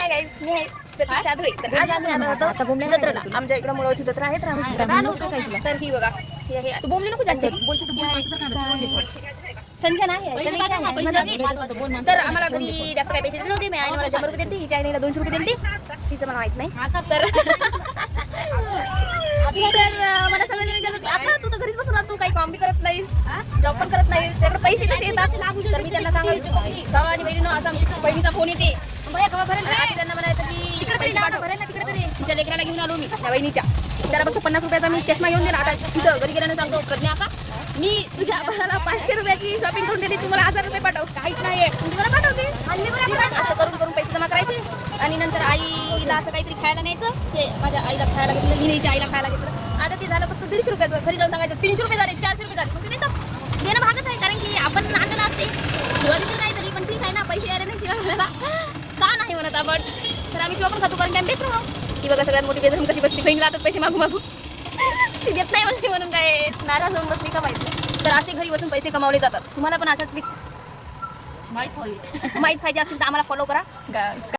Hi guys, मी आहे प्रतीक्षा धुळे. तर आज आम्ही आलो होतो जत्रेला. आमच्या इकडे मुळाची जत्रा आहे तर आम्ही आलो होतो. तर ही बघा, ही आहे. तू बोलली नको जास्त, बोलशील तू बोल. संजना आहे, समीक्षा आहे. तर आम्हाला घरी जास्त काही पैसे दिले नव्हते. मी आईने मला 100 रुपये दिले, हिच्या आईने 200 रुपये दिले. तिचं मला माहित नाही. तर मला सगळ्यांनी विचारलं की आता तू तर घरीच बसून तू काही काम बी करत नाहीस, जॉब पण करत नाहीस, त्याकडे पैसे कसे येतात. तर मी त्यांना सांगायचो की भावा आणि बहिणीनं असा बहिणीचा फोन येते, त्यांना म्हणायचं की पैसे भरेल ना तिकडे तरी. तिच्या लेकराला घेऊन आलो मी, त्या बहिणीच्या. त्याला फक्त 50 रुपयाचा मी चष्मा घेऊन दिला. आता तिथं घरी गेल्यानं सांगतो, प्रज्ञा का मी तुझ्या बाळाला 500 रुपयाची शॉपिंग करून दिली, तुम्हाला 1000 रुपये पाठव. काहीच नाहीये, तुम्ही मला पाठवते. असं करून करून पैसे जमा करायचे आणि नंतर आईला असं काहीतरी खायला न्यायचं. ते माझ्या आईला खायला घेतलं, लिहिण्याच्या आईला खायला घेतलं. आता ते झालं फक्त 150 रुपयाचं. घरी जाऊन सांगायचं 300 रुपये झाले, 400 रुपये झाले. मग ते देतात, देणं भागच आहे. कारण की आपण आणलं असते शिवाजी नाही तरी पण ठीक आहे ना, पैसे आले नाही शिवाय मला का नाही म्हणत आपण. तर आम्ही शिवा पण खातो, कारण टाइम देत राहू. ती बघा सगळ्यात मोठी बेदरम कशी बसली, बहिणीला आता पैसे मागू मागू ती देत नाही म्हणली म्हणून काय नाराज होऊन बसली का माहित नाही. तर असे घरी बसून पैसे कमावले जातात. तुम्हाला पण अशाच माहित पाहिजे असतील तर आम्हाला फॉलो करा.